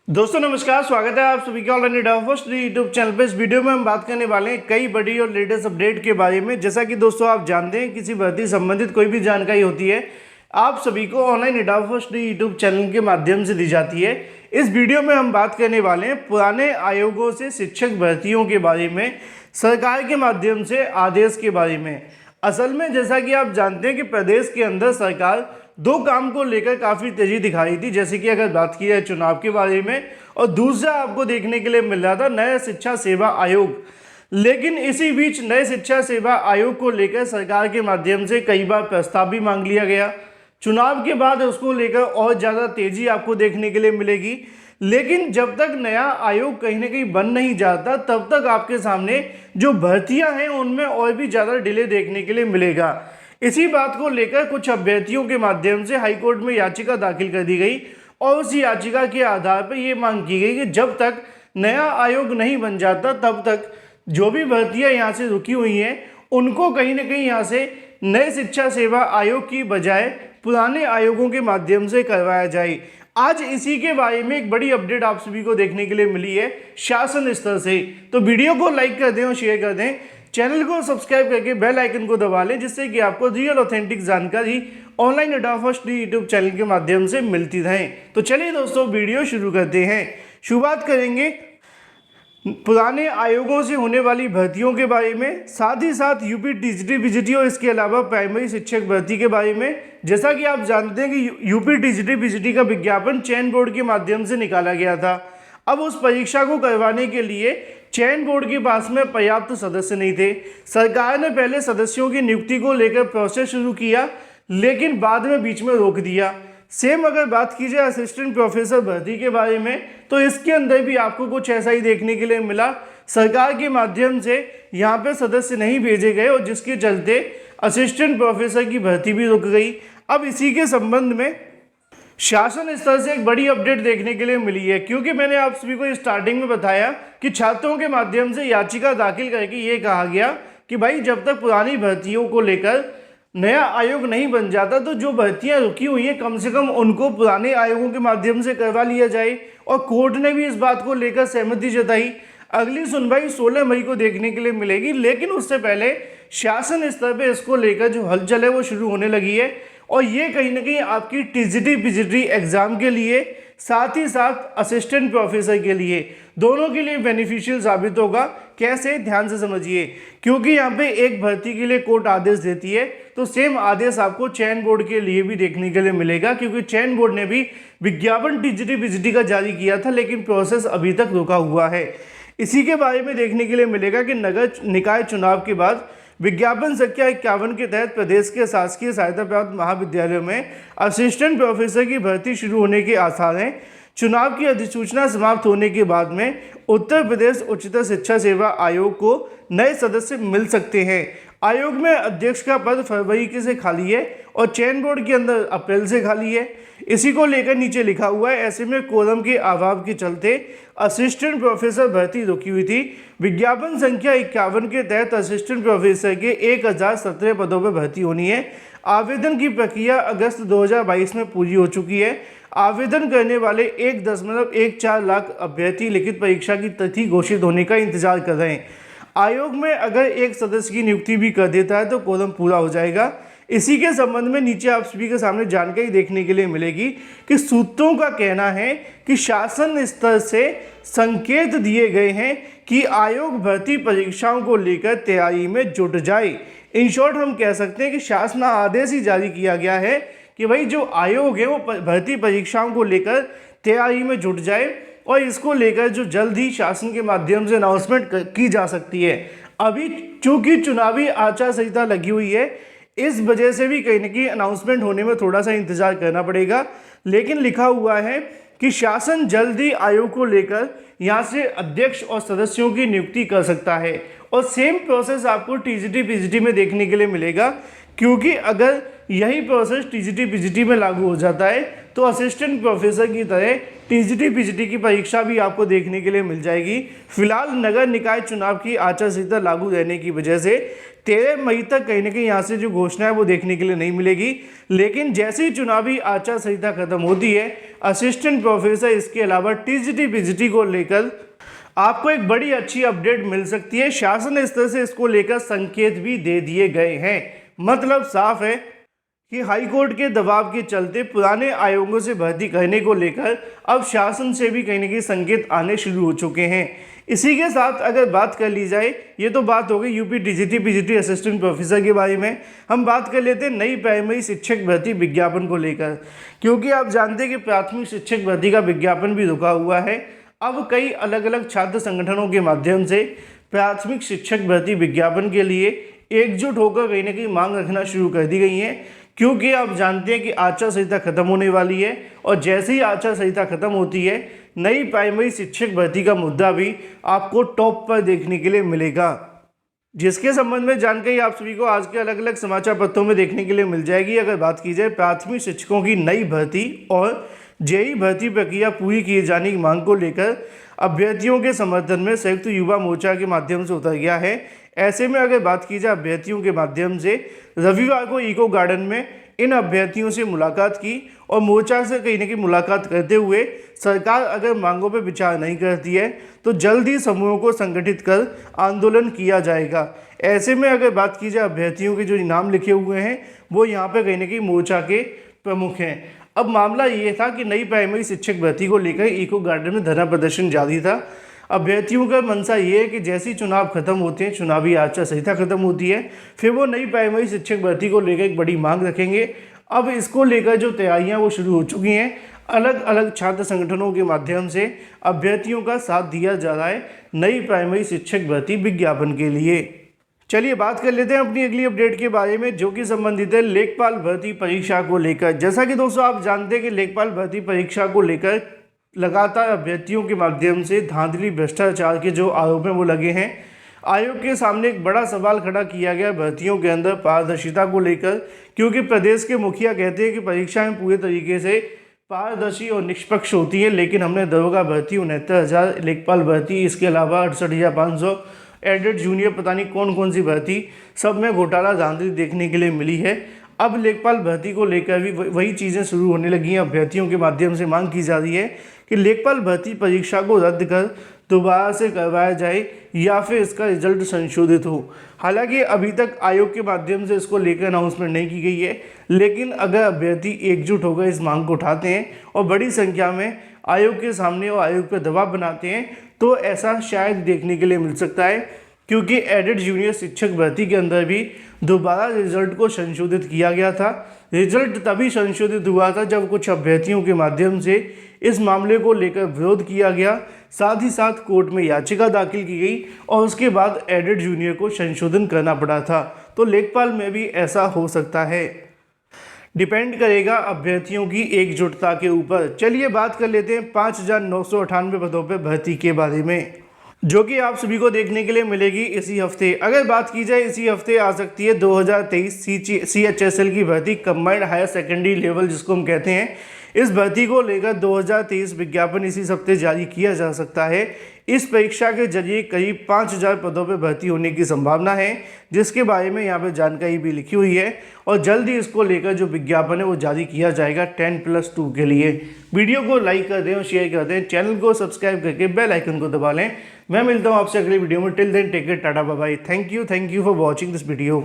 दोस्तों नमस्कार, स्वागत है आप सभी का online India first YouTube channel पे। इस वीडियो में हम बात करने वाले हैं कई बड़ी और लेटेस्ट अपडेट के बारे में। जैसा कि दोस्तों आप जानते हैं, किसी भर्ती संबंधित कोई भी जानकारी होती है आप सभी को online India first YouTube channel के माध्यम से दी जाती है। इस वीडियो में हम बात करने वाले हैं पुराने आयोगों से शिक्षक भर्तियों के बारे में, सरकार के माध्यम से आदेश के बारे में। असल में जैसा कि आप जानते हैं कि प्रदेश के अंदर सरकार दो काम को लेकर काफ़ी तेजी दिखा रही थी। जैसे कि अगर बात की जाए चुनाव के बारे में, और दूसरा आपको देखने के लिए मिल रहा था नया शिक्षा सेवा आयोग। लेकिन इसी बीच नए शिक्षा सेवा आयोग को लेकर सरकार के माध्यम से कई बार प्रस्ताव भी मांग लिया गया। चुनाव के बाद उसको लेकर और ज़्यादा तेजी आपको देखने के लिए मिलेगी। लेकिन जब तक नया आयोग कहीं ना कहीं बन नहीं जाता, तब तक आपके सामने जो भर्तियां हैं उनमें और भी ज़्यादा डिले देखने के लिए मिलेगा। इसी बात को लेकर कुछ अभ्यर्थियों के माध्यम से हाईकोर्ट में याचिका दाखिल कर दी गई, और उस याचिका के आधार पर यह मांग की गई कि जब तक नया आयोग नहीं बन जाता, तब तक जो भी भर्तियां यहाँ से रुकी हुई हैं उनको कहीं ना कहीं यहाँ से नए शिक्षा सेवा आयोग की बजाय पुराने आयोगों के माध्यम से करवाया जाए। आज इसी के बारे में एक बड़ी अपडेट आप सभी को देखने के लिए मिली है शासन स्तर से। तो वीडियो को लाइक कर दें और शेयर कर दें, चैनल को सब्सक्राइब करके बेल आइकन को दबा लें, जिससे कि आपको रियल ऑथेंटिक जानकारी online India first YouTube channel के माध्यम से मिलती रहे। तो चलिए दोस्तों वीडियो शुरू करते हैं। शुरुआत करेंगे पुराने आयोगों से होने वाली भर्तियों के बारे में, साथ ही साथ यूपी टीजीटी पीजीटी और इसके अलावा प्राइमरी शिक्षक भर्ती के बारे में। जैसा कि आप जानते हैं कि यूपी टीजीटी पीजीटी का विज्ञापन चयन बोर्ड के माध्यम से निकाला गया था। अब उस परीक्षा को करवाने के लिए चयन बोर्ड के पास में पर्याप्त सदस्य नहीं थे। सरकार ने पहले सदस्यों की नियुक्ति को लेकर प्रोसेस शुरू किया, लेकिन बाद में बीच में रोक दिया। सेम अगर बात की जाए असिस्टेंट प्रोफेसर भर्ती के बारे में, तो इसके अंदर भी आपको कुछ ऐसा ही देखने के लिए मिला। सरकार के माध्यम से यहाँ पे सदस्य नहीं भेजे गए, और जिसके चलते असिस्टेंट प्रोफेसर की भर्ती भी रुक गई। अब इसी के संबंध में शासन स्तर से एक बड़ी अपडेट देखने के लिए मिली है, क्योंकि मैंने आप सभी को स्टार्टिंग में बताया कि छात्रों के माध्यम से याचिका दाखिल करके ये कहा गया कि भाई जब तक पुरानी भर्तियों को लेकर नया आयोग नहीं बन जाता, तो जो भर्तियां रुकी हुई हैं कम से कम उनको पुराने आयोगों के माध्यम से करवा लिया जाए। और कोर्ट ने भी इस बात को लेकर सहमति जताई। अगली सुनवाई 16 मई को देखने के लिए मिलेगी, लेकिन उससे पहले शासन स्तर पर इसको लेकर जो हलचल है वो शुरू होने लगी है। और ये कहीं ना कहीं आपकी टीजीटी पीजीटी एग्जाम के लिए, साथ ही साथ असिस्टेंट प्रोफेसर के लिए, दोनों के लिए बेनिफिशियल साबित होगा। कैसे, ध्यान से समझिए। क्योंकि यहाँ पे एक भर्ती के लिए कोर्ट आदेश देती है, तो सेम आदेश आपको चयन बोर्ड के लिए भी देखने के लिए मिलेगा, क्योंकि चयन बोर्ड ने भी विज्ञापन टीजीटी पीजीटी का जारी किया था, लेकिन प्रोसेस अभी तक रुका हुआ है। इसी के बारे में देखने के लिए मिलेगा कि नगर निकाय चुनाव के बाद विज्ञापन संख्या 51 के तहत प्रदेश के शासकीय सहायता प्राप्त महाविद्यालयों में असिस्टेंट प्रोफेसर की भर्ती शुरू होने के आसार हैं। चुनाव की अधिसूचना समाप्त होने के बाद में उत्तर प्रदेश उच्चतर शिक्षा सेवा आयोग को नए सदस्य मिल सकते हैं। आयोग में अध्यक्ष का पद फरवरी से खाली है, और चयन बोर्ड के अंदर अप्रैल से खाली है। इसी को लेकर नीचे लिखा हुआ है, ऐसे में कोरम के अभाव के चलते असिस्टेंट प्रोफेसर भर्ती रुकी हुई थी। विज्ञापन संख्या 51 के तहत असिस्टेंट प्रोफेसर के 1017 पदों पर भर्ती होनी है। आवेदन की प्रक्रिया अगस्त 2022 में पूरी हो चुकी है। आवेदन करने वाले 1.14 लाख अभ्यर्थी लिखित परीक्षा की तिथि घोषित होने का इंतजार कर रहे हैं। आयोग में अगर एक सदस्य की नियुक्ति भी कर देता है तो कोरम पूरा हो जाएगा। इसी के संबंध में नीचे आप सभी के सामने जानकारी देखने के लिए मिलेगी कि सूत्रों का कहना है कि शासन स्तर से संकेत दिए गए हैं कि आयोग भर्ती परीक्षाओं को लेकर तैयारी में जुट जाए। इन शॉर्ट हम कह सकते हैं कि शासन आदेश ही जारी किया गया है कि भाई जो आयोग है वो भर्ती परीक्षाओं को लेकर तैयारी में जुट जाए, और इसको लेकर जो जल्द ही शासन के माध्यम से अनाउंसमेंट की जा सकती है। अभी चूंकि चुनावी आचार संहिता लगी हुई है, इस वजह से भी कहीं ना कहीं अनाउंसमेंट होने में थोड़ा सा इंतजार करना पड़ेगा। लेकिन लिखा हुआ है कि शासन जल्द ही आयोग को लेकर यहाँ से अध्यक्ष और सदस्यों की नियुक्ति कर सकता है। और सेम प्रोसेस आपको टीजीटी पीजीटी में देखने के लिए मिलेगा, क्योंकि अगर यही प्रोसेस टीजीटी पीजीटी में लागू हो जाता है तो असिस्टेंट प्रोफेसर की तरह टीजीटी पीजीटी की परीक्षा भी आपको देखने के लिए मिल जाएगी। फिलहाल नगर निकाय चुनाव की आचार संहिता लागू रहने की वजह से 13 मई तक कहीं ना कहीं यहाँ से जो घोषणा है वो देखने के लिए नहीं मिलेगी। लेकिन जैसे ही चुनावी आचार संहिता खत्म होती है, असिस्टेंट प्रोफेसर इसके अलावा टीजीटी पीजीटी को लेकर आपको एक बड़ी अच्छी अपडेट मिल सकती है। शासन स्तर से इसको लेकर संकेत भी दे दिए गए हैं। मतलब साफ है कि हाईकोर्ट के दबाव के चलते पुराने आयोगों से भर्ती करने को लेकर अब शासन से भी कहीं ना कहीं संकेत आने शुरू हो चुके हैं। इसी के साथ अगर बात कर ली जाए, ये तो बात हो गई UP TGT PGT assistant professor के बारे में। हम बात कर लेते हैं नई प्राइमरी शिक्षक भर्ती विज्ञापन को लेकर, क्योंकि आप जानते हैं कि प्राथमिक शिक्षक भर्ती का विज्ञापन भी रुका हुआ है। अब कई अलग अलग छात्र संगठनों के माध्यम से प्राथमिक शिक्षक भर्ती विज्ञापन के लिए एकजुट होकर कहीं ना कहीं मांग रखना शुरू कर दी गई है, क्योंकि आप जानते हैं कि आचार संहिता खत्म होने वाली है और जैसे ही आचार संहिता खत्म होती है, नई प्राइमरी शिक्षक भर्ती का मुद्दा भी आपको टॉप पर देखने के लिए मिलेगा, जिसके संबंध में जानकारी आप सभी को आज के अलग अलग समाचार पत्रों में देखने के लिए मिल जाएगी। अगर बात की जाए प्राथमिक शिक्षकों की नई भर्ती और जेईई भर्ती प्रक्रिया पूरी किए जाने की मांग को लेकर अभ्यर्थियों के समर्थन में संयुक्त युवा मोर्चा के माध्यम से उतर गया है। ऐसे में अगर बात की जाए अभ्यर्थियों के माध्यम से, रविवार को इको गार्डन में इन अभ्यर्थियों से मुलाकात की और मोर्चा से कहीं ना कहीं मुलाकात करते हुए सरकार अगर मांगों पर विचार नहीं करती है तो जल्द ही समूहों को संगठित कर आंदोलन किया जाएगा। ऐसे में अगर बात की जाए अभ्यर्थियों के जो नाम लिखे हुए हैं वो यहाँ पर कहीं ना कहीं मोर्चा के प्रमुख हैं। अब मामला ये था कि नई प्राइमरी शिक्षक भर्ती को लेकर इको गार्डन में धरना प्रदर्शन जारी था। अभ्यर्थियों का मनसा ये है कि जैसे ही चुनाव खत्म होते हैं, चुनावी आचार संहिता खत्म होती है, फिर वो नई प्राइमरी शिक्षक भर्ती को लेकर एक बड़ी मांग रखेंगे। अब इसको लेकर जो तैयारियां वो शुरू हो चुकी हैं। अलग अलग छात्र संगठनों के माध्यम से अभ्यर्थियों का साथ दिया जा रहा है नई प्राइमरी शिक्षक भर्ती विज्ञापन के लिए। चलिए बात कर लेते हैं अपनी अगली अपडेट के बारे में, जो कि संबंधित है लेखपाल भर्ती परीक्षा को लेकर। जैसा कि दोस्तों आप जानते हैं कि लेखपाल भर्ती परीक्षा को लेकर लगातार अभ्यर्थियों के माध्यम से धांधली भ्रष्टाचार के जो आरोप हैं वो लगे हैं। आयोग के सामने एक बड़ा सवाल खड़ा किया गया भर्तियों के अंदर पारदर्शिता को लेकर, क्योंकि प्रदेश के मुखिया कहते हैं कि परीक्षाएं पूरे तरीके से पारदर्शी और निष्पक्ष होती है, लेकिन हमने दरोगा भर्ती 69,000, लेखपाल भर्ती, इसके अलावा 68,500 एडेड जूनियर, पता नहीं कौन कौन सी भर्ती, सब में घोटाला धांधली देखने के लिए मिली है। अब लेखपाल भर्ती को लेकर भी वही चीज़ें शुरू होने लगी हैं। अभ्यर्थियों के माध्यम से मांग की जा रही है कि लेखपाल भर्ती परीक्षा को रद्द कर दोबारा से करवाया जाए या फिर इसका रिजल्ट संशोधित हो। हालांकि अभी तक आयोग के माध्यम से इसको लेकर अनाउंसमेंट नहीं की गई है, लेकिन अगर अभ्यर्थी एकजुट होकर इस मांग को उठाते हैं और बड़ी संख्या में आयोग के सामने और आयोग पर दबाव बनाते हैं तो ऐसा शायद देखने के लिए मिल सकता है, क्योंकि एडेड जूनियर शिक्षक भर्ती के अंदर भी दोबारा रिजल्ट को संशोधित किया गया था। रिजल्ट तभी संशोधित हुआ था जब कुछ अभ्यर्थियों के माध्यम से इस मामले को लेकर विरोध किया गया, साथ ही साथ कोर्ट में याचिका दाखिल की गई और उसके बाद एडेड जूनियर को संशोधन करना पड़ा था। तो लेखपाल में भी ऐसा हो सकता है, डिपेंड करेगा अभ्यर्थियों की एकजुटता के ऊपर। चलिए बात कर लेते हैं 5,998 पदों पर भर्ती के बारे में, जो कि आप सभी को देखने के लिए मिलेगी इसी हफ्ते। अगर बात की जाए इसी हफ्ते आ सकती है 2023 CHSL की भर्ती, कंबाइंड हायर सेकेंडरी लेवल जिसको हम कहते हैं। इस भर्ती को लेकर 2023 विज्ञापन इसी हफ्ते जारी किया जा सकता है। इस परीक्षा के जरिए करीब 5,000 पदों पर भर्ती होने की संभावना है, जिसके बारे में यहाँ पर जानकारी भी लिखी हुई है और जल्द ही इसको लेकर जो विज्ञापन है वो जारी किया जाएगा 10+2 के लिए। वीडियो को लाइक कर दें और शेयर कर दें, चैनल को सब्सक्राइब करके बेल आइकन को दबा लें। मैं मिलता हूँ आपसे अगली वीडियो में। Till then take care, tata bye bye. Thank you for watching this video.